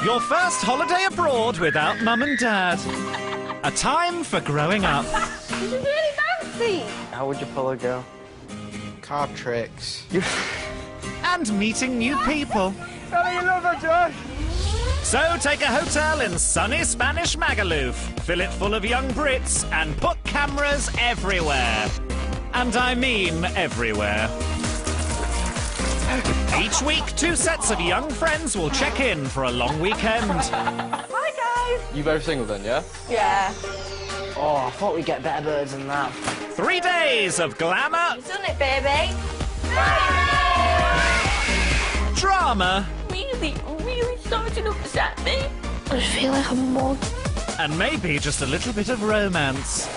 Your first holiday abroad without Mum and Dad. A time for growing up. This is really fancy. How would your polo go? Card tricks. And meeting new people. Oh, you love her, Josh! So take a hotel in sunny Spanish Magaluf, fill it full of young Brits, and put cameras everywhere. And I mean everywhere. Each week, 2 sets of young friends will check in for a long weekend. Hi, guys. You both single then, yeah? Yeah. Oh, I thought we'd get better birds than that. 3 days of glamour, You've done it, baby. drama, Really starting to upset me. I just feel like I'm more. and maybe just a little bit of romance.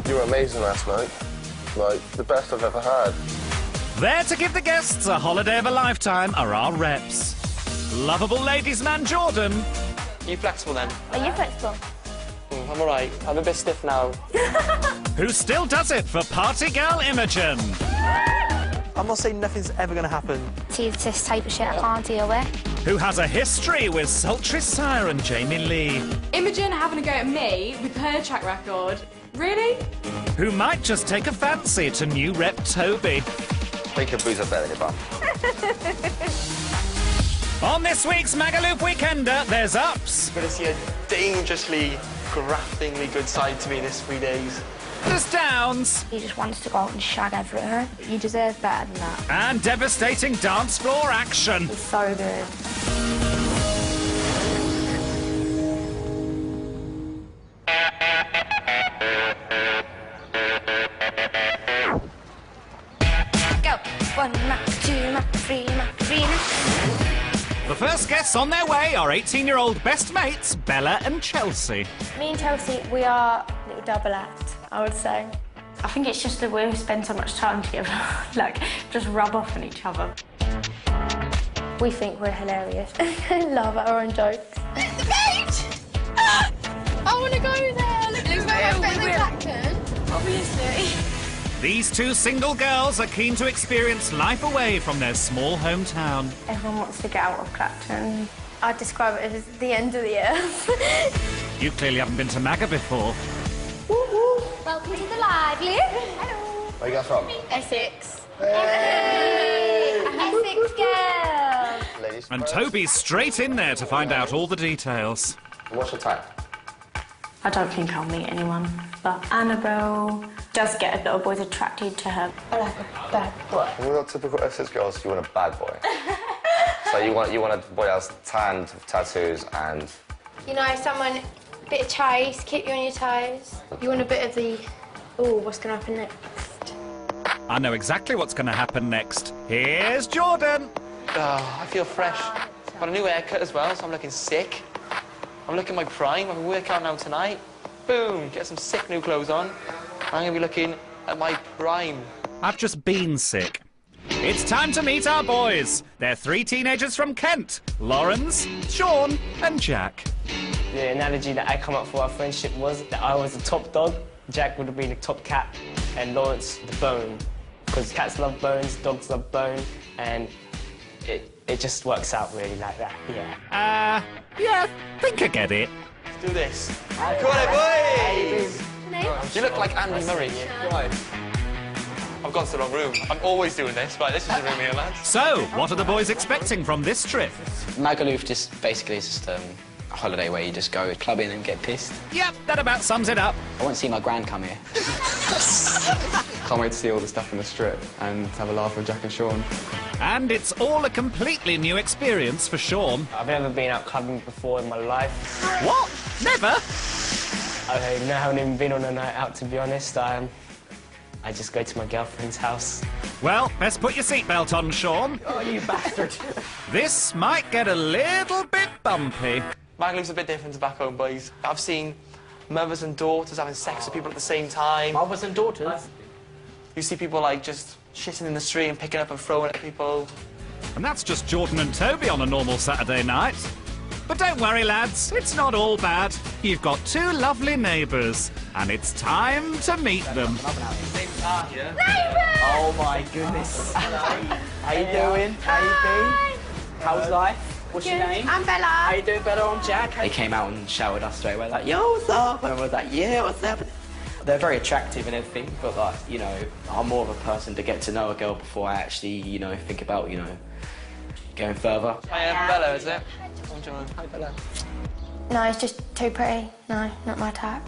You were amazing last night. Like, the best I've ever had. There to give the guests a holiday of a lifetime are our reps. Lovable ladies man Jordan. Are you flexible then? Are you flexible? I'm all right. I'm a bit stiff now. Who still does it for party girl Imogen. I'm not saying nothing's ever going to happen. See, it's this type of shit I can't deal with. Who has a history with sultry siren Jaime-Leigh. Imogen having a go at me with her track record. Really? Who might just take a fancy to new rep Tobi. Think your booze are better than your bum. On this week's Magalufweekender, there's ups, Going to see a dangerously, graftingly good side to me this 3 days. there's downs, He just wants to go out and shag everyone. You deserve better than that. and devastating dance floor action. It's so good. Go! 1 map, 2 map, 3 map, 3 map. The first guests on their way are 18-year-old best mates Bella and Chelsea. Me and Chelsea, we are a little double act, I would say. I think it's just that we spend so much time together, like, just rub off on each other. We think we're hilarious. Love our own jokes. The beach! I want to go there. Looks like my favourite Clacton. Obviously. These 2 single girls are keen to experience life away from their small hometown. Everyone wants to get out of Clacton. I'd describe it as the end of the earth. You clearly haven't been to Maga before. Welcome to the lively. Hello. Where you guys from? Essex. Essex girl. Ladies And first. Tobi's straight in there to find out all the details. What's your type? I don't think I'll meet anyone, but Annabelle does get a lot of boys attracted to her. I like a bad boy. We're not typical Essex girls. You want a bad boy. So you want a boy that's tanned, with tattoos, and You know, someone, a bit of chase, keep you on your toes. You want a bit of the, ooh, what's going to happen next? I know exactly what's going to happen next. Here's Jordan. Oh, I feel fresh. Got a new haircut as well, so I'm looking sick. I'm looking my prime. I'm working out now tonight. Boom, get some sick new clothes on. I'm going to be looking at my prime. I've just been sick. It's time to meet our boys. They're 3 teenagers from Kent. Louwrens, Sean and Jack. The analogy that I come up for our friendship was that I was the top dog, Jack would have been the top cat, and Lawrence the bone. Because cats love bones, dogs love bone, and it just works out really like that, yeah. Yeah, think I get it. Let's do this. Come on, boys! You look like Andy Murray. right. I've gone to the wrong room. I'm always doing this. Right, this is the room here, lads. So, what are the boys expecting from this trip? Magaluf just basically is just a holiday where you just go clubbing and get pissed. Yep, that about sums it up. I want to see my gran come here. Can't wait to see all the stuff in the strip and have a laugh with Jack and Sean. And it's all a completely new experience for Sean. I've never been out clubbing before in my life. What? Never? I haven't even been on a night out, to be honest. I just go to my girlfriend's house. Well, best put your seatbelt on, Sean. Oh, you bastard. This might get a little bit bumpy. Magaluf's a bit different to back home, boys. I've seen mothers and daughters having sex with people at the same time. Mothers and daughters? You see people, like, just shitting in the street and picking up and throwing at people. And that's just Jordan and Toby on a normal Saturday night. But don't worry, lads, it's not all bad. You've got 2 lovely neighbours, and it's time to meet them. Oh, my goodness. How you doing? How you been? How's life? What's your name? I'm Bella. How you doing, Bella? I'm Jack. They came out and shouted us straight away, like, yo, what's up? And I was like, yeah, what's up? They're very attractive and everything, but, like, you know, I'm more of a person to get to know a girl before I actually, you know, think about, you know, going further. Hi, Bella, is it? I'm John. Hi, Bella. No, it's just too pretty. No, not my type.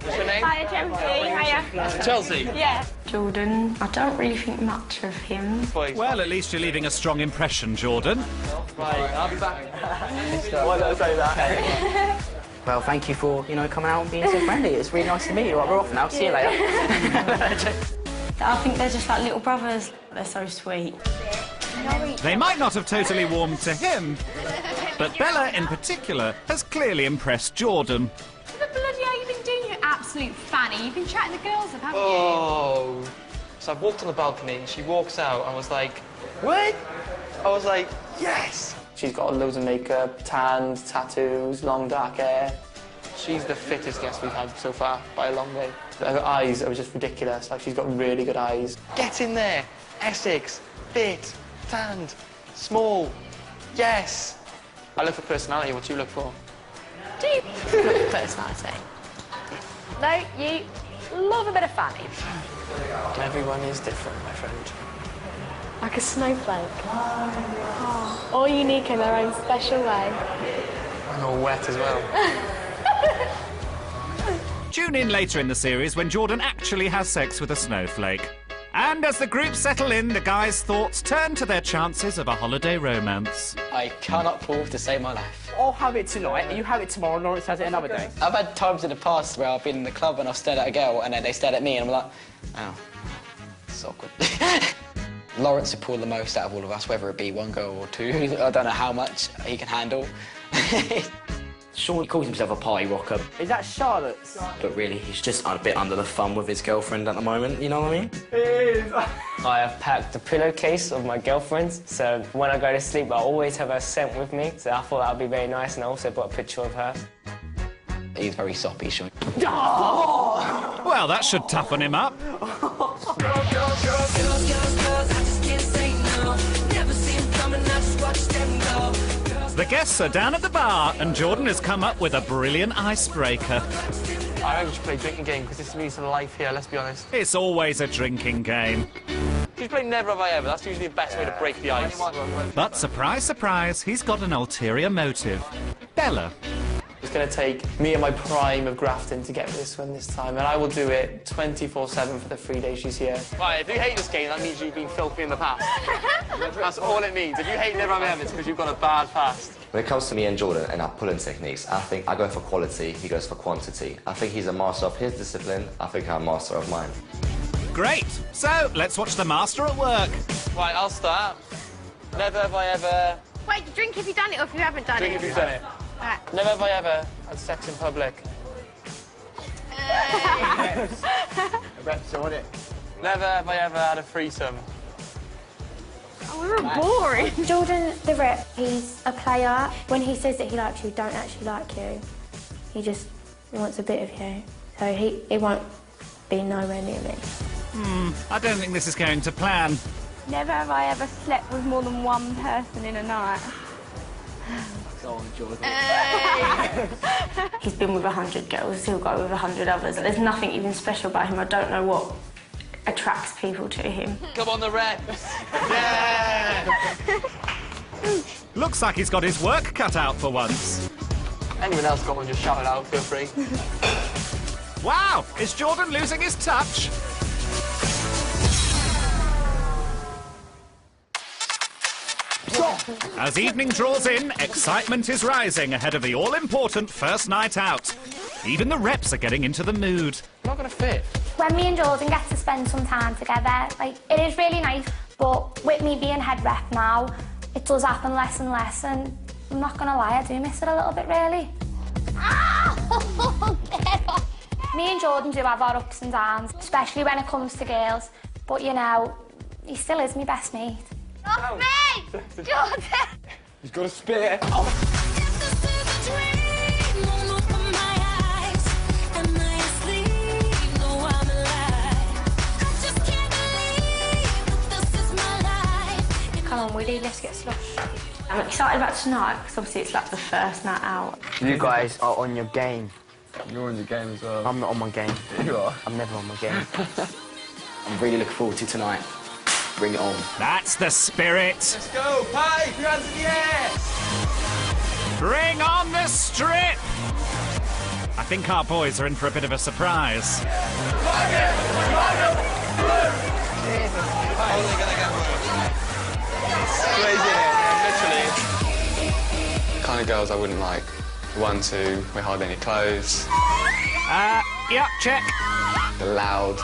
What's your name? Hiya, Chelsea. Hiya. Chelsea. Yeah. Jordan, I don't really think much of him. Well, at least you're leaving a strong impression, Jordan. Right, I'll be back. Why did I say that? Well, thank you for, you know, coming out and being so friendly. It's really nice to meet you. Right, we're off now. See you later. I think they're just like little brothers. They're so sweet. They might not have totally warmed to him, but Bella in particular has clearly impressed Jordan. What the bloody hell you been doing, you absolute fanny? You've been chatting the girls up, haven't you? Oh. So I walked on the balcony and she walks out and was like, what? I was like, yes. She's got loads of makeup, tanned, tattoos, long dark hair. She's the fittest guest we've had so far, by a long way. Her eyes are just ridiculous. Like, she's got really good eyes. Get in there. Essex, fit, tanned, small. Yes. I look for personality. What do you look for? Do you look for personality? No, you love a bit of fanny. Everyone is different, my friend. Like a snowflake. Oh, all unique in their own special way. I'm all wet as well. Tune in later in the series when Jordan actually has sex with a snowflake. And as the group settle in, the guys' thoughts turn to their chances of a holiday romance. I cannot prove to save my life. I'll have it tonight, you have it tomorrow, and Lawrence has it another day. I've had times in the past where I've been in the club and I've stared at a girl and then they stared at me and I'm like, oh, it's awkward. Lawrence would pull the most out of all of us, whether it be one girl or two. I don't know how much he can handle. Sean calls himself a party rocker. Is that Charlotte's? But really, he's just a bit under the thumb with his girlfriend at the moment, you know what I mean? I have packed a pillowcase of my girlfriend's, so when I go to sleep, I always have her scent with me, so I thought that would be very nice, and I also brought a picture of her. He's very soppy, Sean. Well, that should toughen him up. The guests are down at the bar, and Jordan has come up with a brilliant icebreaker. I think we should play a drinking game, because this needs some life here, let's be honest. It's always a drinking game. You should play Never Have I Ever, that's usually the best way to break the ice. But surprise, surprise, he's got an ulterior motive. Bella. It's going to take me and my prime of grafting to get this one this time, and I will do it 24/7 for the 3 days she's here. Right, if you hate this game, that means you've been filthy in the past. That's all it means. If you hate Never Have I Ever, it's because you've got a bad past. When it comes to me and Jordan and our pulling techniques, I think I go for quality, he goes for quantity. I think he's a master of his discipline, I think I'm a master of mine. Great. So, let's watch the master at work. Right, I'll start. Never have I ever... Wait, drink if you've done it or if you haven't done Drink it. if you've done it. Right. Never have I ever had sex in public. Reps on it. Never have I ever had a threesome. Oh, we were boring. Jordan the Rip, he's a player. When he says that he likes you, he don't actually like you. He just wants a bit of you. So he won't be nowhere near me. I don't think this is going to plan. Never have I ever slept with more than one person in a night. Go on, Jordan. He's been with 100 girls, he'll go with 100 others. There's nothing even special about him. I don't know what attracts people to him. Come on, the reps. Yeah! Looks like he's got his work cut out for once. Anyone else got one, just shout it out, feel free. Wow, is Jordan losing his touch? As evening draws in, excitement is rising ahead of the all-important first night out. Even the reps are getting into the mood. Not gonna fit. When me and Jordan get to spend some time together, like, it is really nice, but with me being head rep now, it does happen less and less, and I'm not gonna lie, I do miss it a little bit, really. Me and Jordan do have our ups and downs, especially when it comes to girls, but you know, he still is my best mate. Not me! Jordan! He's got a spear. Come on, Willie, let's get slush. I'm excited about tonight because obviously it's like the first night out. You guys are on your game. You're on your game as well. I'm not on my game. You are? I'm never on my game. I'm really looking forward to tonight. Bring it on. That's the spirit. Let's go, Pi! Your hands in the air! Bring on the strip! I think our boys are in for a bit of a surprise. Only gonna get worse. It's crazy in here, literally. Kind of girls I wouldn't like. The ones who wear hardly any clothes. Yeah, check. They're loud.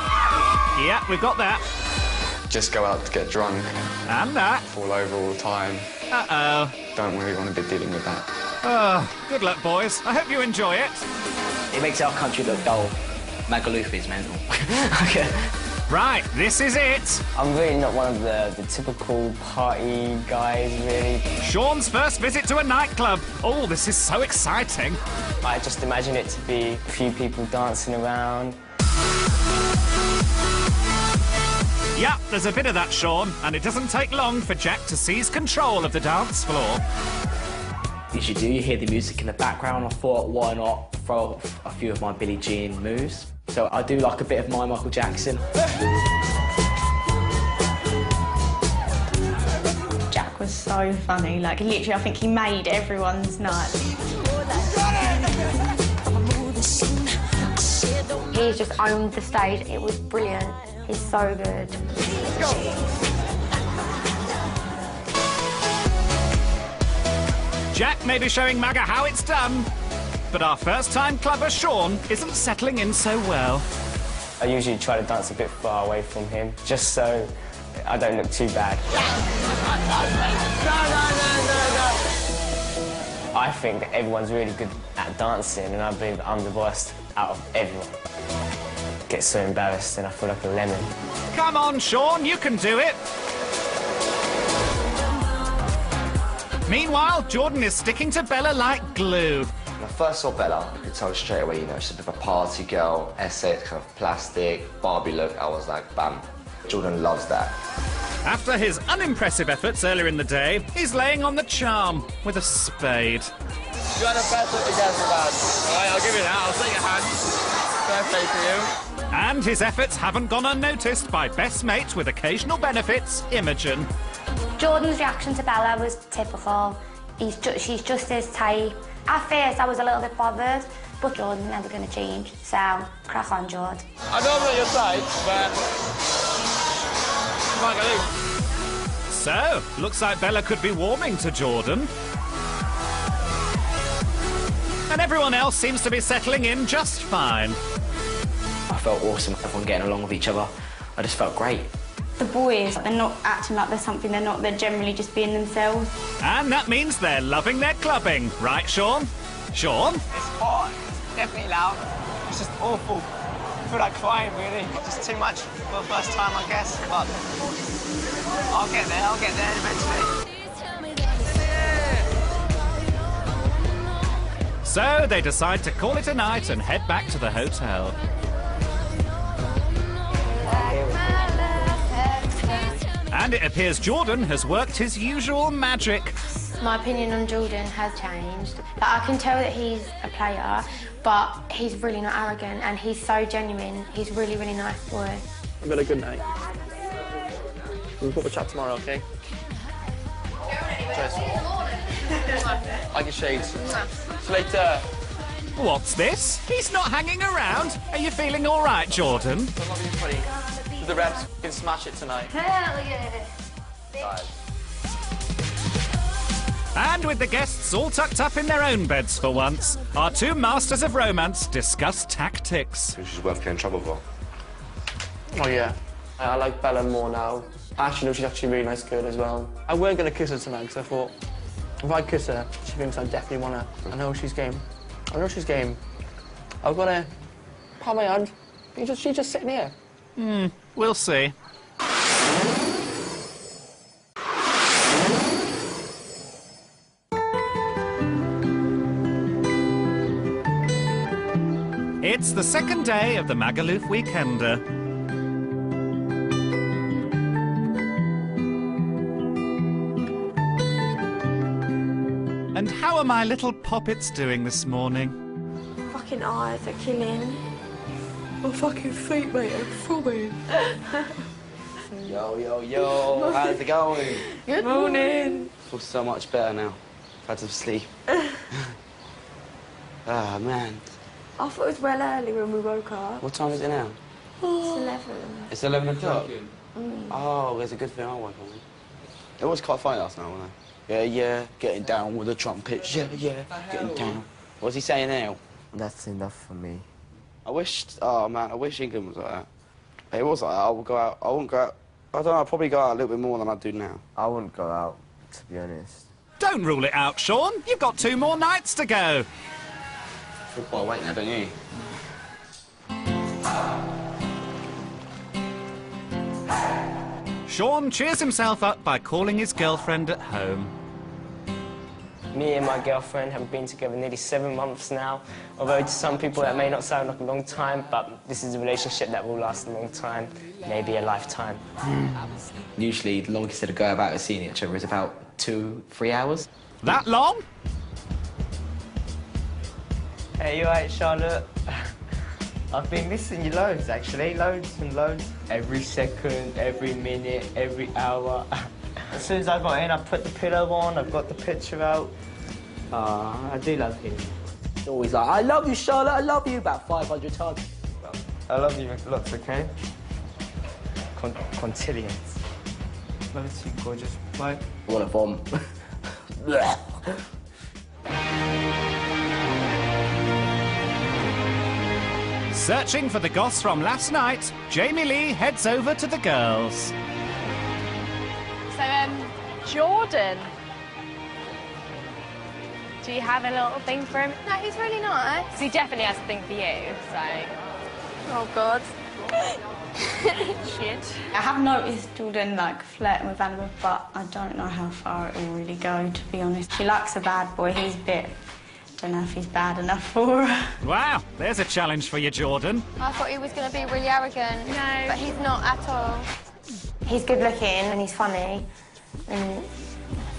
Yeah, we've got that. Just go out to get drunk. And that. Fall over all the time. Uh-oh. Don't really want to be dealing with that. Oh, good luck, boys. I hope you enjoy it. It makes our country look dull. Magaluf is mental. Okay. Right, this is it. I'm really not one of the typical party guys, really. Sean's first visit to a nightclub. Oh, this is so exciting. I just imagine it to be a few people dancing around. Yeah, there's a bit of that, Sean, and it doesn't take long for Jack to seize control of the dance floor. You hear the music in the background. I thought, why not throw a few of my Billie Jean moves? So I do like a bit of my Michael Jackson. Jack was so funny. Like, literally, I think he made everyone's night. He's just owned the stage. It was brilliant. He's so good. Go! Jack may be showing Maga how it's done, but our first-time clubber, Sean, isn't settling in so well. I usually try to dance a bit far away from him, just so I don't look too bad. No. I think that everyone's really good at dancing, and I believe I'm the worst out of everyone. I get so embarrassed and I feel like a lemon. Come on, Sean, you can do it. Meanwhile, Jordan is sticking to Bella like glue. When I first saw Bella, I could tell straight away, you know, she's a bit of a party girl, Essex, kind of plastic, Barbie look. I was like, bam. Jordan loves that. After his unimpressive efforts earlier in the day, he's laying on the charm with a spade. You had a best look against the bad. All right, I'll give you that. I'll take your hand. Fair play to you. And his efforts haven't gone unnoticed by best mate with occasional benefits, Imogen. Jordan's reaction to Bella was typical. She's just his type. At first, I was a little bit bothered, but Jordan's never going to change. So, crack on, Jord. I know I'm not your type, but... Magaluf. So, looks like Bella could be warming to Jordan. And everyone else seems to be settling in just fine. I felt awesome, everyone getting along with each other. I just felt great. The boys, they're not acting like there's something they're not, they're generally just being themselves. And that means they're loving their clubbing, right, Sean? Sean? It's hot, definitely loud. It's just awful. I feel like crying, really. Just too much for the first time, I guess, but I'll get there eventually. So they decide to call it a night and head back to the hotel. And it appears Jordan has worked his usual magic. My opinion on Jordan has changed. Like, I can tell that he's a player, but he's really not arrogant and he's so genuine. He's really, really nice boy. I've got a good night. We'll put the chat tomorrow, okay? Cheers. Like your shades. See you later. What's this? He's not hanging around. Are you feeling all right, Jordan? I love you, buddy. Do the reps. We can smash it tonight. Hell yeah. And with the guests all tucked up in their own beds for once, our two masters of romance discuss tactics. She's worth getting in trouble for. Oh, yeah. I like Bella more now. I actually know she's actually a really nice girl as well. I weren't going to kiss her tonight because I thought, if I kiss her, she thinks I definitely want her. I know she's game. I know she's game. I've got to pat my hand. She's just sitting here. We'll see. It's the second day of the Magalufweekender. And how are my little poppets doing this morning? Fucking eyes are killing. My fucking feet, mate, are throbbing. Yo, yo, yo, how's it going? Good morning. Feels so much better now. I've had some sleep. Ah, man. I thought it was well early when we woke up. What time is it now? It's 11. It's 11 o'clock? Oh, there's a good thing I woke up. It was quite funny last night, wasn't it? Yeah, yeah, getting down with the trumpets. Yeah, yeah, getting down. What's he saying now? That's enough for me. I wish, oh man, I wish England was like that. It was like that. I would go out, I wouldn't go out. I don't know, I'd probably go out a little bit more than I do now. I wouldn't go out, to be honest. Don't rule it out, Sean. You've got 2 more nights to go. I feel quite awake now, don't you? Sean cheers himself up by calling his girlfriend at home. Me and my girlfriend have been together nearly 7 months now. Although to some people that may not sound like a long time, but this is a relationship that will last a long time, maybe a lifetime. Usually, the longest that I go about seeing each other is about 2-3 hours. That long? Hey, you alright, Charlotte? I've been missing you loads, actually. Loads and loads. Every second, every minute, every hour. As soon as I got in, I put the pillow on, I've got the picture out. I do love him. He's always like, I love you, Charlotte, I love you, about 500 times. I love you lots, okay? Quintillions. Love you, gorgeous. Bye. What a bomb. Searching for the goss from last night, Jaime-Leigh heads over to the girls. So, Jordan. Do you have a little thing for him? No, he's really nice. He definitely has a thing for you, so... Oh, God. Shit. I have noticed Jordan, like, flirting with Annabelle, but I don't know how far it will really go, to be honest. She likes a bad boy. He's a bit... don't know if he's bad enough for her. Wow, there's a challenge for you, Jordan. I thought he was going to be really arrogant. No. But he's not at all. He's good looking and he's funny. And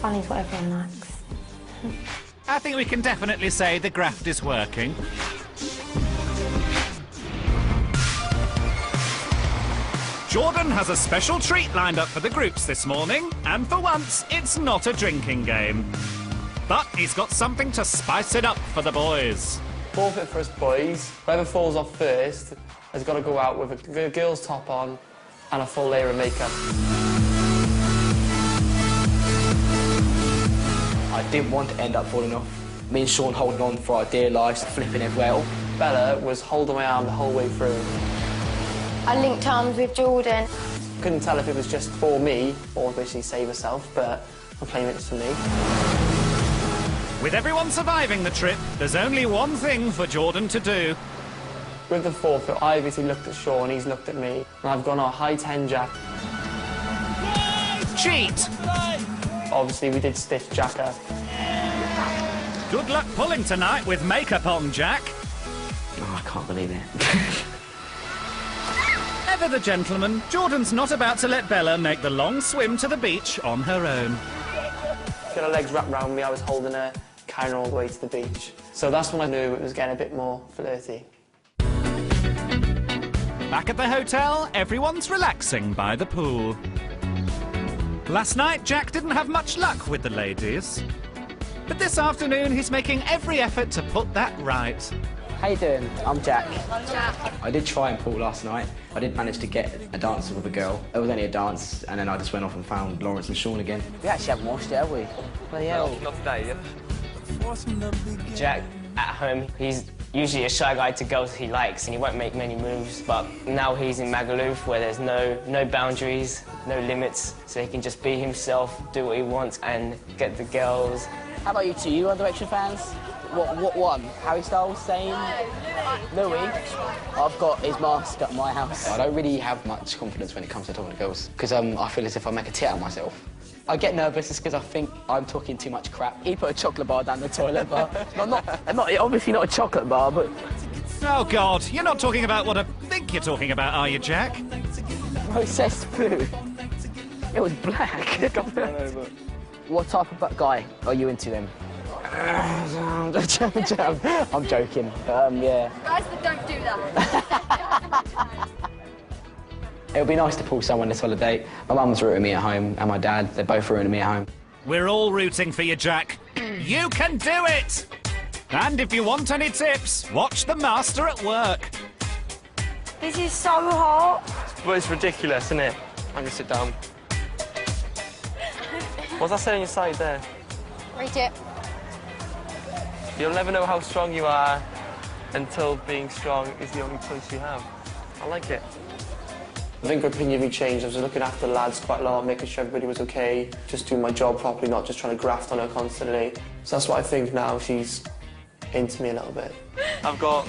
funny's what everyone likes. I think we can definitely say the graft is working. Jordan has a special treat lined up for the groups this morning, and for once, it's not a drinking game. But he's got something to spice it up for the boys. Forfeit for us boys. Whoever falls off first has got to go out with a girl's top on and a full layer of makeup. I didn't want to end up falling off. Me and Sean holding on for our dear lives, flipping everywhere. Bella was holding my arm the whole way through. I linked arms with Jordan. Couldn't tell if it was just for me or basically save herself, but I'm playing it for me. With everyone surviving the trip, there's only one thing for Jordan to do. With the forfeit, I obviously looked at Sean, he's looked at me, and I've gone, high 10, Jack. Cheat! Obviously, we did stiff Jack up. Good luck pulling tonight with makeup on, Jack. Oh, I can't believe it. Ever the gentleman, Jordan's not about to let Bella make the long swim to the beach on her own. Got her legs wrapped around me, I was holding her, carrying her all the way to the beach. So that's when I knew it was getting a bit more flirty. Back at the hotel, everyone's relaxing by the pool. Last night, Jack didn't have much luck with the ladies. But this afternoon, he's making every effort to put that right. How you doing? I'm Jack. Jack. I did try and pool last night. I did manage to get a dance with a girl. It was only a dance, and then I just went off and found Louwrens and Sean again. We actually haven't washed it, have we? Bloody hell. Not today, yeah. Jack, at home, he's usually a shy guy to girls he likes, and he won't make many moves, but now he's in Magaluf, where there's no boundaries, no limits, so he can just be himself, do what he wants, and get the girls. How about you two? You One Direction fans? What one? Harry Styles, Zayn, Louis? I've got his mask at my house. I don't really have much confidence when it comes to talking to girls, because I feel as if I make a tit out of myself. I get nervous just because I think I'm talking too much crap. He put a chocolate bar down the toilet, but obviously not a chocolate bar, but... Oh, God, you're not talking about what I think you're talking about, are you, Jack? Processed food. It was black. What type of guy are you into then? I'm joking. Yeah. Guys, but don't do that. It would be nice to pull someone this holiday. My mum's rooting me at home, and my dad, they're both rooting me at home. We're all rooting for you, Jack. You can do it! And if you want any tips, watch the master at work. This is so hot. But it's ridiculous, isn't it? I'm gonna sit down. What's that say on your side there? Read it. You'll never know how strong you are until being strong is the only choice you have. I like it. I think her opinion of me changed. I was looking after the lads quite a lot, making sure everybody was okay, just doing my job properly, not just trying to graft on her constantly. So that's what I think now. She's into me a little bit. I've got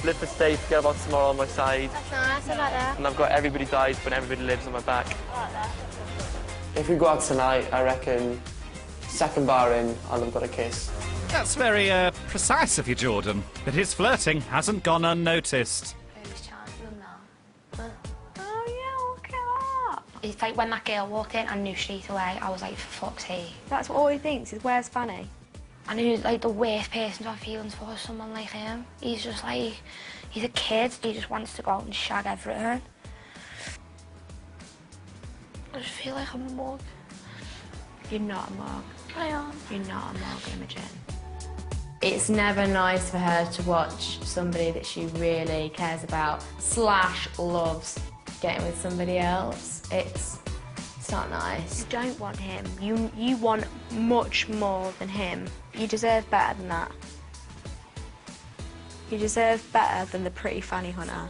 live for today, forget about tomorrow on my side. That's nice, I like that. And I've got everybody dies, but everybody lives on my back. I like that. If we go out tonight, I reckon second bar in, I'll have got a kiss. That's very, precise of you, Jordan. But his flirting hasn't gone unnoticed. Oh, yeah, look at that. It's like when that girl walked in, I knew straight away. I was like, for fuck's sake. That's what all he thinks is, where's Fanny? I knew, like, the worst person to have feelings for is someone like him. He's just like, he's a kid. He just wants to go out and shag everything. I just feel like I'm a mug. You're not a mug. I am. You're not a mug, Imogen. It's never nice for her to watch somebody that she really cares about / loves getting with somebody else. It's not nice. You don't want him. You want much more than him. You deserve better than that. You deserve better than the pretty Fanny hunter.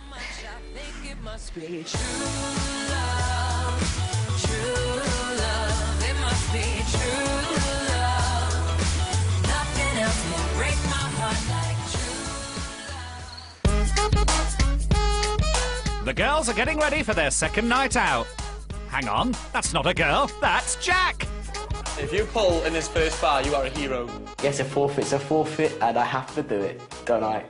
The girls are getting ready for their second night out. Hang on, that's not a girl, that's Jack! If you pull in this first bar, you are a hero. Yes, a forfeit's a forfeit, and I have to do it, don't I?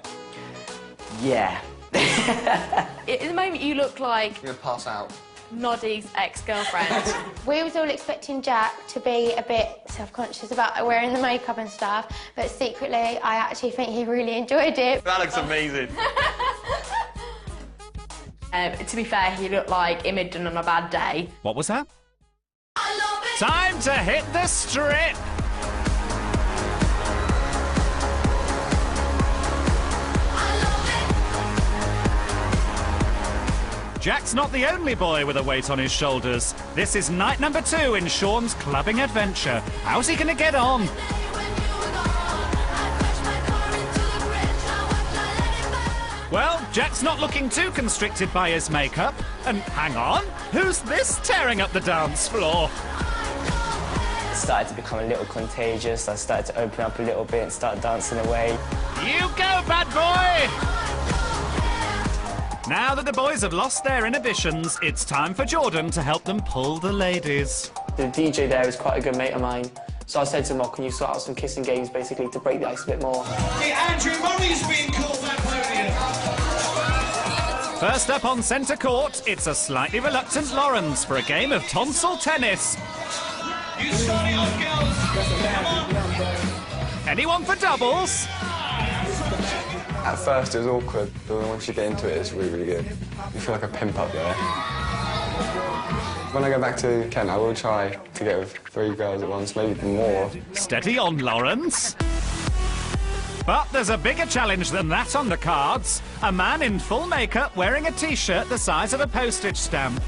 Yeah. At the moment, you look like You're gonna pass out. Noddy's ex-girlfriend. We was all expecting Jack to be a bit self-conscious about wearing the makeup and stuff, but secretly, I actually think he really enjoyed it. That looks amazing. To be fair, he looked like Imogen on a bad day. What was that? Time to hit the strip! Jack's not the only boy with a weight on his shoulders. This is night number 2 in Sean's clubbing adventure. How's he gonna get on? Well, Jack's not looking too constricted by his makeup. And hang on, who's this tearing up the dance floor? It started to become a little contagious. I started to open up a little bit and start dancing away. You go, bad boy! Now that the boys have lost their inhibitions, it's time for Jordan to help them pull the ladies. The DJ there is quite a good mate of mine. So I said to him, well, can you sort out some kissing games, basically, to break the ice a bit more? Hey, Andrew Murray's being called back podium. First up on centre court, it's a slightly reluctant Louwrens for a game of tonsil tennis. You start it off, girls. Come on. Anyone for doubles? At first it was awkward, but once you get into it, it's really, really good. You feel like a pimp up there. When I go back to Kent, I will try to get with 3 girls at once, maybe more. Steady on, Louwrens. But there's a bigger challenge than that on the cards. A man in full makeup wearing a T-shirt the size of a postage stamp. Do we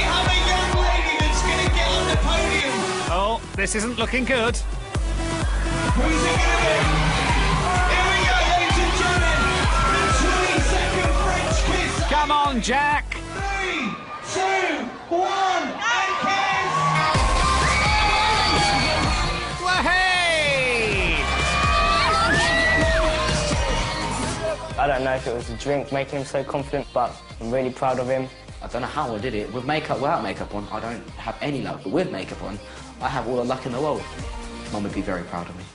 have a young lady that's going to get on the podium? Oh, this isn't looking good. Who's it going to be? Here we go, ladies and gentlemen. The 20-second French kiss. Come on, Jack. 3, 2, 1, and kiss! Hey! I don't know if it was the drink making him so confident, but I'm really proud of him. I don't know how I did it. With makeup, without makeup on, I don't have any luck. But with makeup on, I have all the luck in the world. Mum would be very proud of me.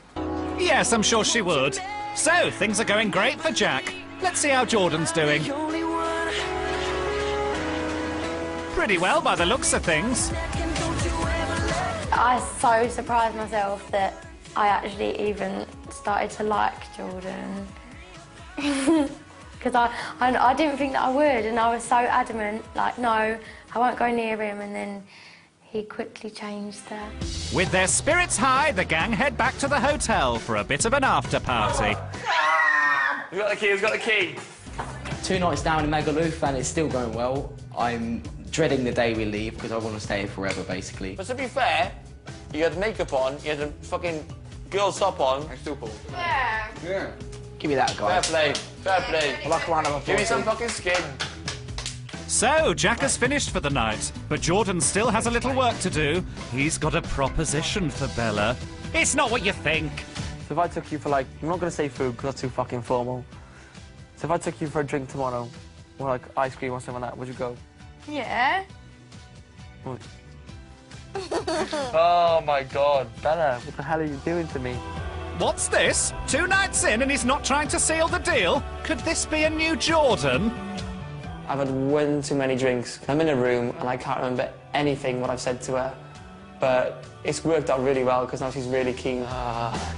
Yes, I'm sure she would. So, things are going great for Jack. Let's see how Jordan's doing. pretty well by the looks of things. I I so surprised myself that I actually even started to like Jordan. Because I didn't think that I would, and I was so adamant, like, no, I won't go near him, and then he quickly changed that. With their spirits high, the gang head back to the hotel for a bit of an after-party. Who's got the key? Who's got the key? 2 nights down in Magaluf and it's still going well. I'm dreading the day we leave because I want to stay here forever, basically. But to be fair, you had makeup on, you had a fucking girl's top on. I still pull. Yeah. Yeah. Give me that, guy. Fair play. I like a round of applause. Give me some fucking skin. So, Jack has finished for the night, but Jordan still has a little work to do. He's got a proposition for Bella. It's not what you think. So if I took you for, like, I'm not going to say food because that's too fucking formal. So if I took you for a drink tomorrow, or like ice cream or something like that, would you go? Yeah. Oh my God, Bella, what the hell are you doing to me? What's this? 2 nights in and he's not trying to seal the deal? Could this be a new Jordan? I've had one too many drinks. I'm in a room and I can't remember anything what I've said to her. But it's worked out really well because now she's really keen.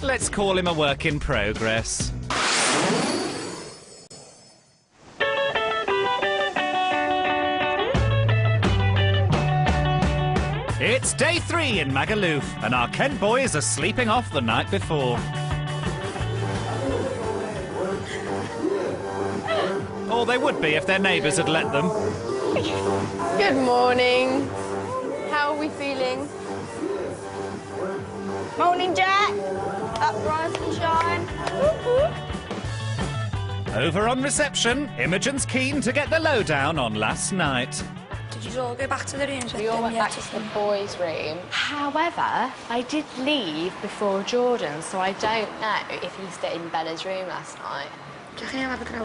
Let's call him a work in progress. It's day 3 in Magaluf, and our Kent boys are sleeping off the night before. Or they would be if their neighbours had let them. Good morning. How are we feeling? Morning, Jack. Up, rise and shine. Over on reception, Imogen's keen to get the lowdown on last night. Did you all go back to the rooms? We all went back to the boys' room. However, I did leave before Jordan, so I don't know if he stayed in Bella's room last night. Do you think he'll ever grow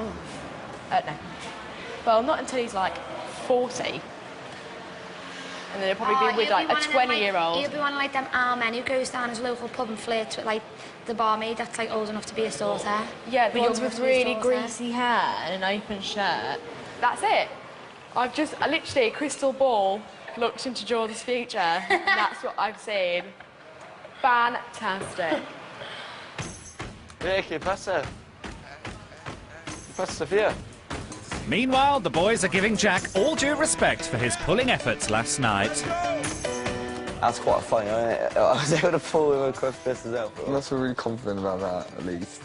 up? No. Well, not until he's like 40. And then he'll probably be with like a 20-year-old. He'll be one of like them men who goes down his local pub and flirts with like the barmaid that's like old enough to be a daughter. Yeah, the But ones young with enough to be his really daughter. greasy hair and an open shirt. That's it. I literally, a crystal ball looked into Jordan's future. And that's what I've seen. Fantastic. Yeah, ¿qué pasa? ¿Qué pasa, Sophia? Meanwhile, the boys are giving Jack all due respect for his pulling efforts last night. That's quite funny, isn't it? I was able to pull him across this as well. I feel really confident about that, at least.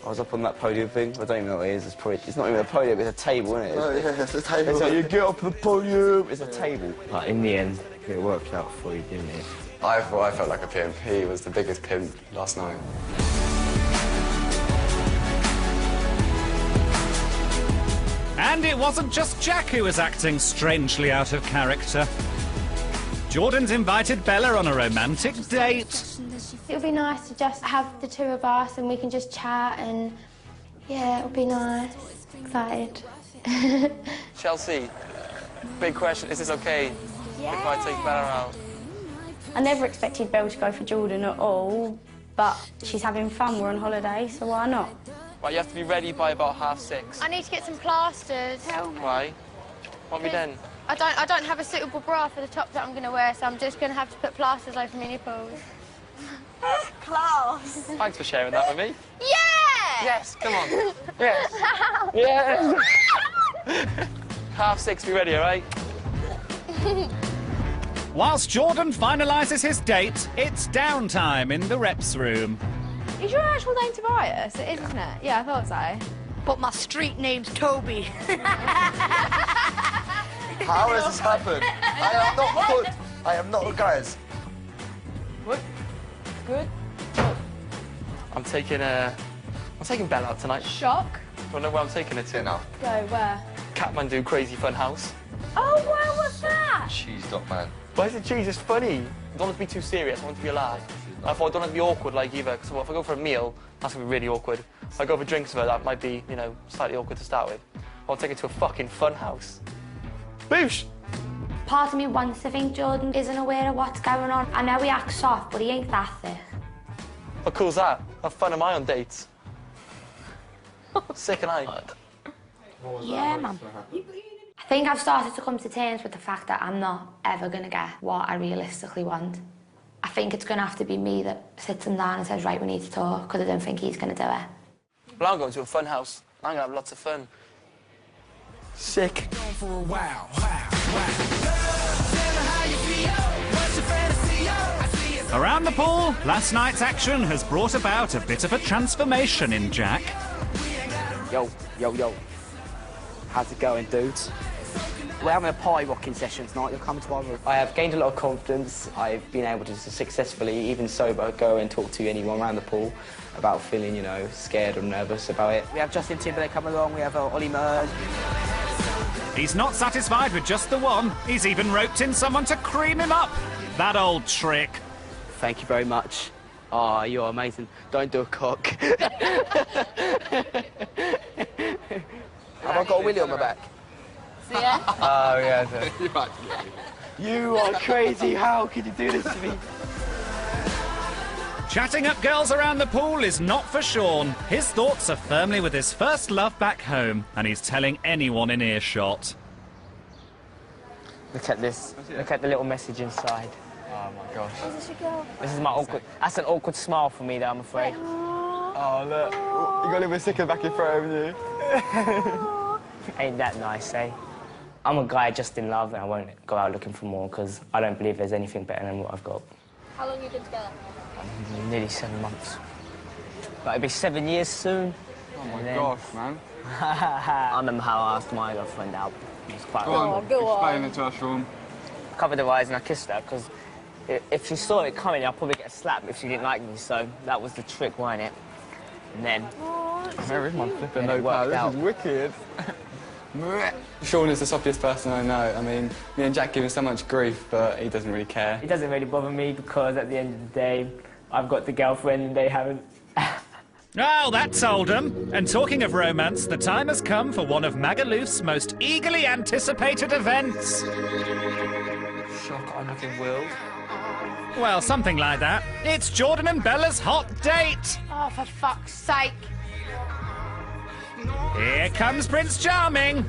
I was up on that podium thing. I don't even know what it is. It's not even a podium, it's a table, isn't it? Oh, yeah, it's a table. It's like, you get up to the podium, it's a table. But in the end, it worked out for you, didn't it? I felt like a pimp. He was the biggest pimp last night. And it wasn't just Jack who was acting strangely out of character. Jordan's invited Bella on a romantic date. It would be nice to just have the 2 of us and we can just chat and, yeah, it would be nice. Excited. Chelsea, big question. Is this okay if I take Bella out? I never expected Belle to go for Jordan at all, but she's having fun. We're on holiday, so why not? Right, you have to be ready by about 6:30. I need to get some plasters. Why? What have you done? I don't have a suitable bra for the top that I'm going to wear, so I'm just going to have to put plasters over my nipples. Class. Thanks for sharing that with me. Yeah! Yes, come on. Yes. Yes. 6:30, be ready, all right? Whilst Jordan finalises his date, it's downtime in the reps room. Is your actual name Tobias? It is, isn't it? Yeah, I thought so. But my street name's Tobi. How has this happened? I am not good. I am not, guys. What? Good. I'm taking Bella out tonight. Shock. Do you know where I'm taking her to now? Go, where? Kathmandu Crazy Fun House. Oh, wow, what's that? Cheese dot man. Why is it cheese? It's funny. I don't want it to be too serious. I want it to be a laugh. I thought I don't want it to be awkward like either, because if I go for a meal, that's going to be really awkward. If I go for drinks with her, that might be, you know, slightly awkward to start with. I'll take her to a fucking fun house. Boosh! Part of me wants to think Jordan isn't aware of what's going on. I know he acts soft, but he ain't that thick. What cool's that? Have fun am I on dates? Sick and I. Yeah, man. I think I've started to come to terms with the fact that I'm not ever going to get what I realistically want. I think it's going to have to be me that sits him down and says, right, we need to talk, because I don't think he's going to do it. Well, I'm going to a fun house. I'm going to have lots of fun. Sick. Around the pool, last night's action has brought about a bit of a transformation in Jack. Yo, yo, yo. How's it going, dudes? We're having a party rocking session tonight. You'll come to our room. I have gained a lot of confidence. I've been able to successfully, even sober, go and talk to anyone around the pool about feeling, you know, scared or nervous about it. We have Justin Timberlake come along. We have Ollie Murs. He's not satisfied with just the one. He's even roped in someone to cream him up. That old trick. Thank you very much. Oh, you're amazing. Don't do a cock. Have I got a willy on my back? Yeah. Oh, yeah. You are crazy. How could you do this to me? Chatting up girls around the pool is not for Sean. His thoughts are firmly with his first love back home, and he's telling anyone in earshot. Look at this. Look at the little message inside. Oh, my gosh. Is this your girl? This is my awkward... That's an awkward smile for me, though, I'm afraid. Oh, look. You got a little bit sick in the back of your throat, haven't you? Ain't that nice, eh? I'm a guy just in love, and I won't go out looking for more, because I don't believe there's anything better than what I've got. How long have you been together? Nearly 7 months. But it'll be 7 years soon. Oh, my gosh, man. I remember how I asked my girlfriend out. It was quite... Go on, explain it to us, Sean. I covered her eyes and I kissed her, because if she saw it coming, I'd probably get a slap if she didn't like me, so that was the trick, wasn't it? And then... There is my flipping it worked out. This is wicked. Sean is the softest person I know. I mean, me and Jack give him so much grief, but he doesn't really care. It doesn't really bother me, because at the end of the day, I've got the girlfriend and they haven't. Oh, that told him. And talking of romance, the time has come for one of Magaluf's most eagerly anticipated events. Shock on looking world. Well, something like that. It's Jordan and Bella's hot date. Oh, for fuck's sake. Here comes Prince Charming.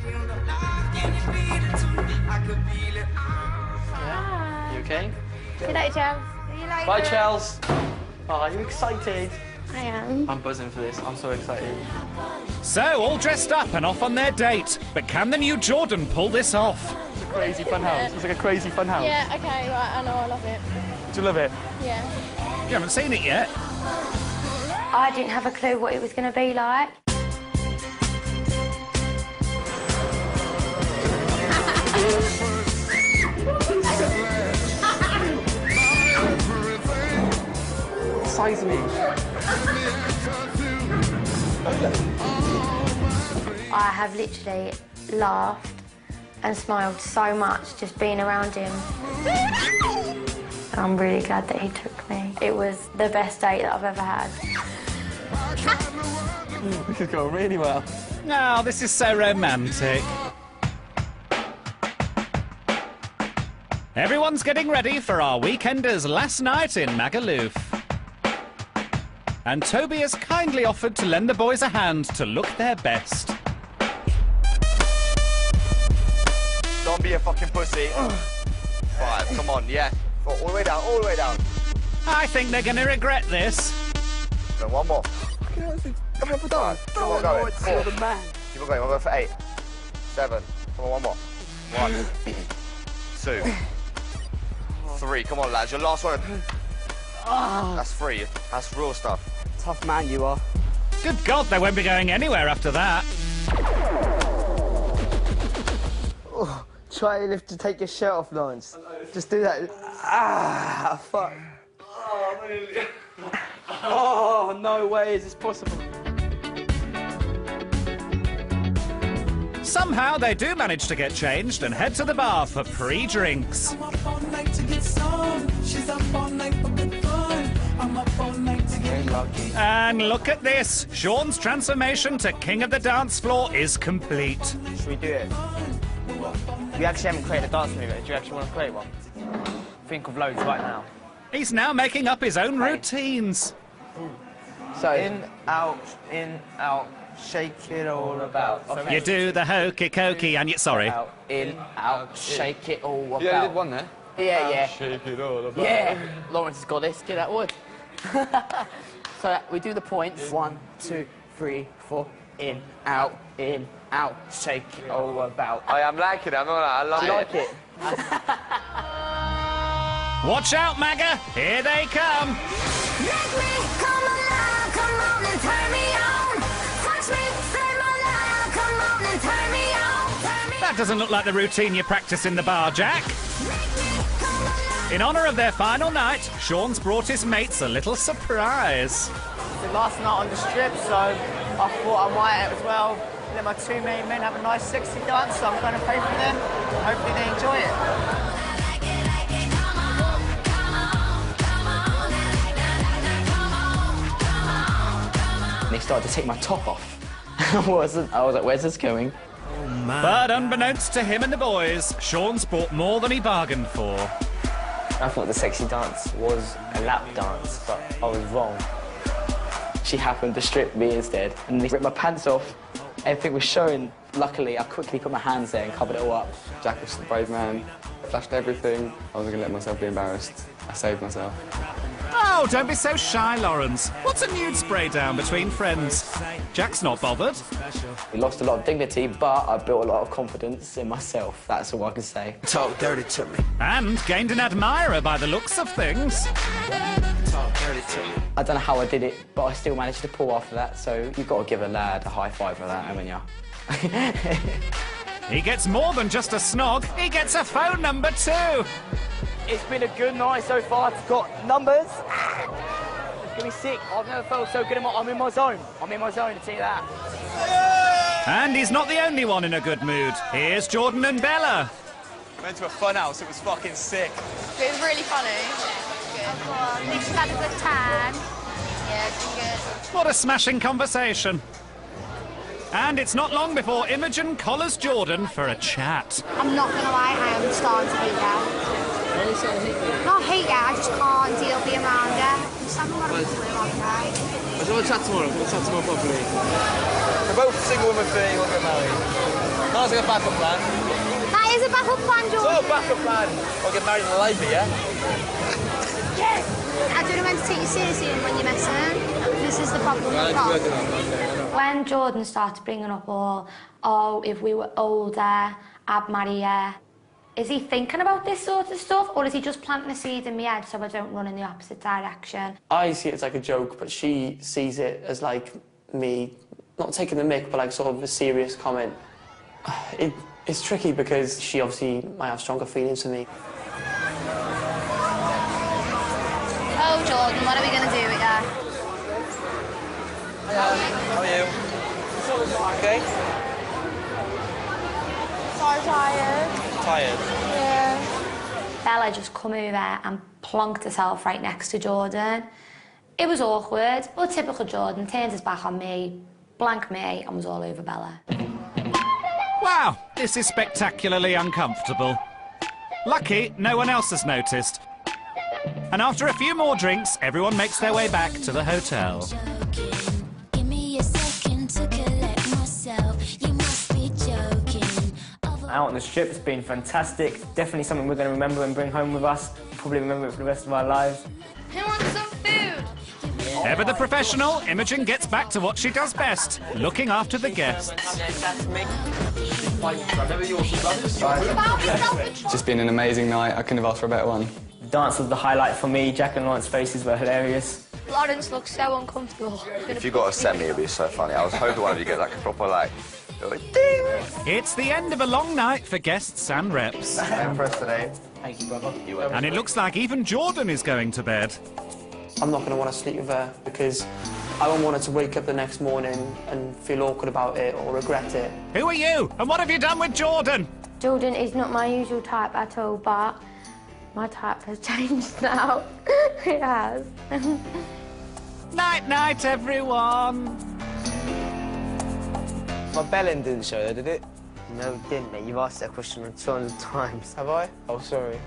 Yeah. You okay? Good night, Charles. See you later. Bye, Charles. Oh, are you excited? I am. I'm buzzing for this. I'm so excited. So, all dressed up and off on their date. But can the new Jordan pull this off? It's a crazy fun house. It's like a crazy fun house. Yeah, okay, right, I know, I love it. Do you love it? Yeah. You haven't seen it yet. I didn't have a clue what it was going to be like. Size me. I have literally laughed and smiled so much just being around him. I'm really glad that he took me. It was the best date that I've ever had. This is going really well. Oh, this is so romantic. Everyone's getting ready for our weekender's last night in Magaluf. And Tobi has kindly offered to lend the boys a hand to look their best. Don't be a fucking pussy. 5, come on, yeah. All the way down, all the way down. I think they're going to regret this. Then one more. Come on, keep on going. 4. You're the man. Keep on going, we'll go for 8. 7. Come on, one more. 1, 2, 3. Come on, lads, your last one. That's 3. That's real stuff. Tough man you are. Good God, they won't be going anywhere after that. Oh, try to take your shirt off, Lawrence. Just do that. Ah, fuck. Oh, no way is this possible. Somehow they do manage to get changed and head to the bar for pre-drinks. And look at this. Sean's transformation to king of the dance floor is complete. Should we do it? We actually haven't created a dance move yet. Do you actually want to create one? Think of loads right now. He's now making up his own routines. So in, out, shake it all about. Okay. You do the hokey cokey and you sorry. Out, in, out, shake it all about. Yeah, I did one there. Yeah. Shake it all about. Yeah. Louwrens has got this. Get that wood. So we do the points. 1, 2, 3, 4. In, out, shake it all about. I am liking it, I'm not gonna lie, I love Do you like it? Watch out, Maga! Here they come! Make me come alive, come on and turn me on. Touch me, save my life, come on and turn me on. That doesn't look like the routine you practice in the bar, Jack. In honour of their final night, Sean's brought his mates a little surprise. It's the last night on the strip, so I thought I might as well let my two main men have a nice sexy dance, so I'm going to pay for them. Hopefully they enjoy it. They started to take my top off. I was like, where's this going? Oh, man. But unbeknownst to him and the boys, Sean's bought more than he bargained for. I thought the sexy dance was a lap dance, but I was wrong. She happened to strip me instead, and they ripped my pants off. Everything was showing. Luckily, I quickly put my hands there and covered it all up. Jack was the brave man, flashed everything. I wasn't going to let myself be embarrassed. I saved myself. Oh, don't be so shy, Louwrens. What's a nude spray down between friends? Jack's not bothered. We lost a lot of dignity, but I built a lot of confidence in myself. That's all I can say. Talk dirty to me. And gained an admirer by the looks of things. Talk dirty to me. I don't know how I did it, but I still managed to pull after that, so you've got to give a lad a high five for that, haven't you? He gets more than just a snog, he gets a phone number too. It's been a good night so far. I've got numbers. It's going to be sick. I've never felt so good. I'm in my zone. I'm in my zone, to tell you that. And he's not the only one in a good mood. Here's Jordan and Bella. Went to a fun house, it was fucking sick. It was really funny. At least you've had a good time. Yeah, it's been good. What a smashing conversation. And it's not long before Imogen collars Jordan for a chat. I'm not going to lie, I am starting to hate her. Not hate her, I just can't deal being around her. I just haven't got a clue on her. I just want to chat tomorrow. We'll chat tomorrow properly. We're both single women thing, we'll get married. That's like a backup plan. That is a backup plan, Jordan. So, backup plan. We'll get married in life, yeah? Yes! I don't know when to take you seriously when you're messing. This is the problem we've got. When Jordan started bringing up oh, if we were older, I'd marry her. Is he thinking about this sort of stuff, or is he just planting a seed in my head so I don't run in the opposite direction? I see it as like a joke, but she sees it as like me, not taking the mick, but like sort of a serious comment. It's tricky because she obviously might have stronger feelings for me. Oh, Jordan, what are we going to do with that? How are you? Okay? So tired. Tired? Yeah. Bella just come over and plonked herself right next to Jordan. It was awkward, but typical Jordan, turned his back on me, blanked me, and was all over Bella. Wow, this is spectacularly uncomfortable. Lucky no one else has noticed. And after a few more drinks, everyone makes their way back to the hotel. Give me a second to collect myself. You must be joking. Out on the strip, it's been fantastic. Definitely something we're going to remember and bring home with us. Probably remember it for the rest of our lives. Who wants some food? Ever the professional, Imogen gets back to what she does best, looking after the guests. It's just been an amazing night. I couldn't have asked for a better one. The dance was the highlight for me. Jack and Lawrence' faces were hilarious. Louwrens looks so uncomfortable. If you got a semi, it'd be so funny. I was hoping one of you get like a proper like ding. It's the end of a long night for guests and reps. I'm impressed today. Thank you, brother. And it looks like even Jordan is going to bed. I'm not going to want to sleep with her because I don't want her to wake up the next morning and feel awkward about it or regret it. Who are you? And what have you done with Jordan? Jordan is not my usual type at all, but my type has changed now. It has. Night, night, everyone. My bellend didn't show that, did it? No, it didn't, mate. You've asked that question 200 times. Have I? Oh, sorry.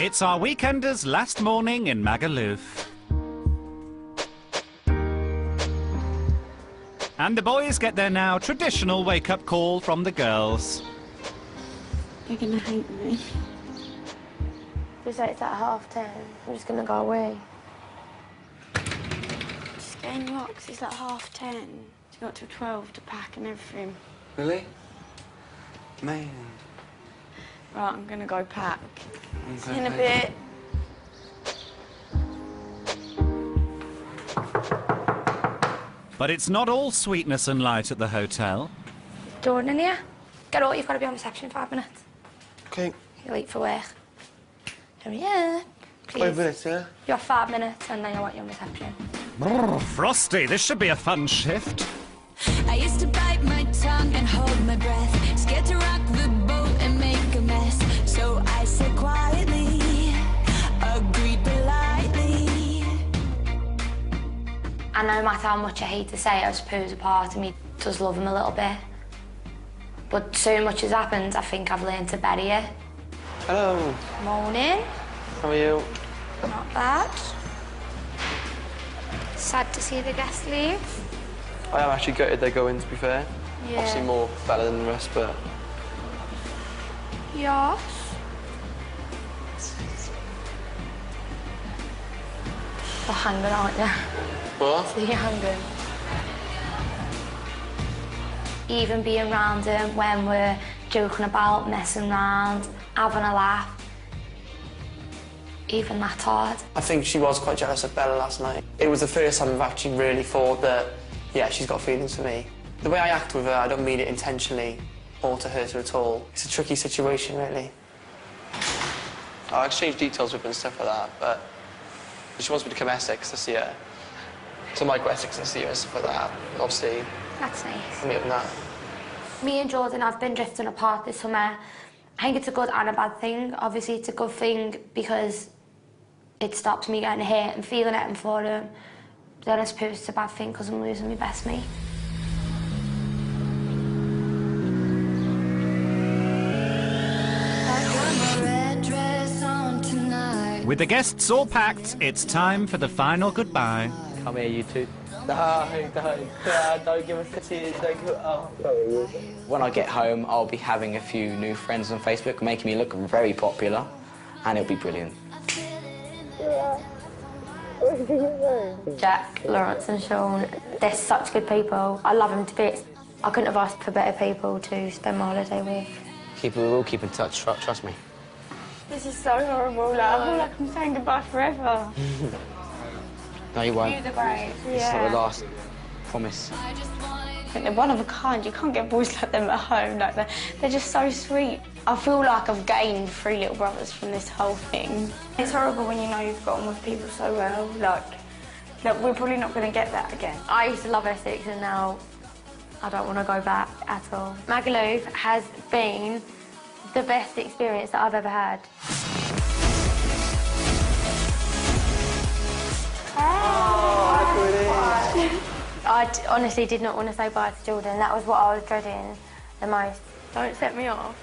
It's our weekender's last morning in Magaluf. And the boys get their now traditional wake-up call from the girls. You're gonna hate me. Just say it's at 10:30. I'm just gonna go away. Just get in your box. It's like 10:30. You've got till 12 to pack and everything. Really? Man. Right, I'm gonna go pack. Okay. In a bit. But it's not all sweetness and light at the hotel. Jordan in here. Get out, you've got to be on reception in 5 minutes. Okay. You're late for work. Hurry up, please. 5 minutes, yeah? You have 5 minutes and then I want you on reception. Frosty, this should be a fun shift. I used to bite my tongue and hold my breath, scared to rock the boat and make a mess. So I said quietly, agreed politely. And no matter how much I hate to say it, I suppose a part of me does love him a little bit. But so much has happened, I think I've learned to bury it. Hello. Morning. How are you? Not bad. Sad to see the guests leave. I am actually gutted they're going, to be fair. Yeah. Obviously more better than the rest, but... Yes. You're hungry, aren't you? What? So you're hungry. Even being around him when we're joking about, messing around, having a laugh. Even that's hard. I think she was quite jealous of Bella last night. It was the first time I've actually really thought that, yeah, she's got feelings for me. The way I act with her, I don't mean it intentionally or to hurt her at all. It's a tricky situation, really. I exchanged details with her and stuff like that, but she wants me to come Essex to see her. So I might go Essex and see her and stuff like that. Obviously, That's nice. I'm that. Me and Jordan have been drifting apart this summer. I think it's a good and a bad thing. Obviously, it's a good thing because it stops me getting hurt and feeling it for him. Then I suppose it's a bad thing because I'm losing my best mate. With the guests all packed, it's time for the final goodbye. Come here, you two. Don't give us the tears. When I get home, I'll be having a few new friends on Facebook, making me look very popular, and it'll be brilliant. Jack, Louwrens and Sean, they're such good people. I love them to bits. I couldn't have asked for better people to spend my holiday with. We will keep in touch, trust me. This is so horrible. Like, I feel like I'm saying goodbye forever. No, you won't. You're the great. This is not the last. Promise. I think they're one of a kind. You can't get boys like them at home. Like they're just so sweet. I feel like I've gained 3 little brothers from this whole thing. It's horrible when you know you've got on with people so well. Like we're probably not going to get that again. I used to love Essex and now I don't want to go back at all. Magaluf has been the best experience that I've ever had. I honestly did not want to say bye to Jordan. That was what I was dreading the most. Don't set me off.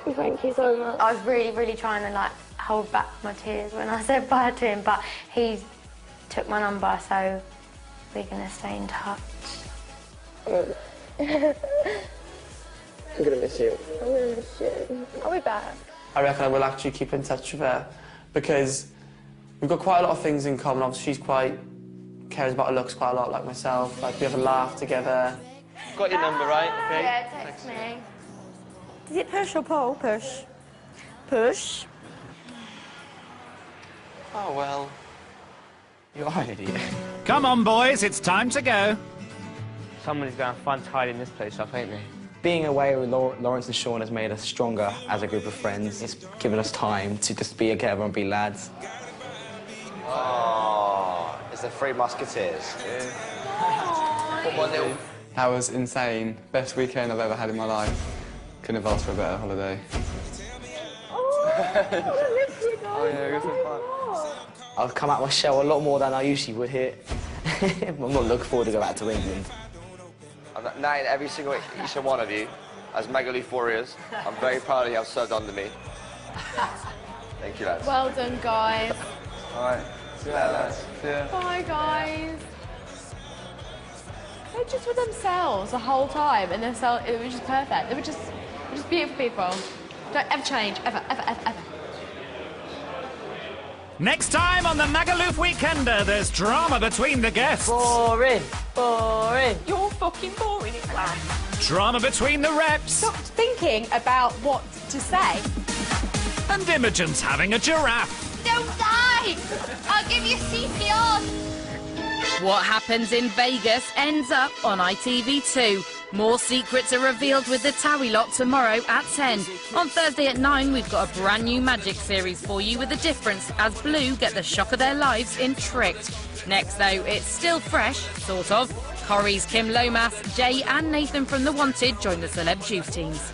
Thank you so much. I was really, really trying to like hold back my tears when I said bye to him, but he took my number, so we're gonna stay in touch. I'm gonna miss you. I'm gonna miss you. I'll be back. I reckon I will actually keep in touch with her because we've got quite a lot of things in common. Obviously, she's cares about her looks quite a lot like myself. Like, we have a laugh together. Got your number, right? Okay. Yeah, text me. Is it push or pull? Push. Push. Oh, well. You're an idiot. Come on, boys, it's time to go. Somebody's going to have fun tidying this place up, ain't they? Being away with Louwrens and Sean has made us stronger as a group of friends. It's given us time to just be together and be lads. Oh, it's the Three Musketeers. Yeah. That was insane. Best weekend I've ever had in my life. Couldn't have asked for a better holiday. Oh, yeah, go some fun. I've come out my shell a lot more than I usually would here. I'm not looking forward to go back to England. I'm knighting every single each and one of you as Magaluf warriors. I'm very proud of you have served under me. Thank you, lads. Well done, guys. All right. See you later, lads. See ya. Bye, guys. They just were themselves the whole time, and it was just perfect. They were just beautiful people. Don't ever change, ever, ever, ever, ever. Next time on the Magalufweekender, there's drama between the guests. Boring. Boring. You're fucking boring, it's like. Drama between the reps. Stop thinking about what to say. And Imogen's having a giraffe. Don't die! I'll give you CPR. What happens in Vegas ends up on ITV2. More secrets are revealed with the Towie lot tomorrow at 10. On Thursday at 9, we've got a brand new magic series for you with a difference as Blue get the shock of their lives in Tricked. Next, though, it's still fresh, sort of. Corrie's Kim Lomas, Jay and Nathan from The Wanted join the celeb juice teams.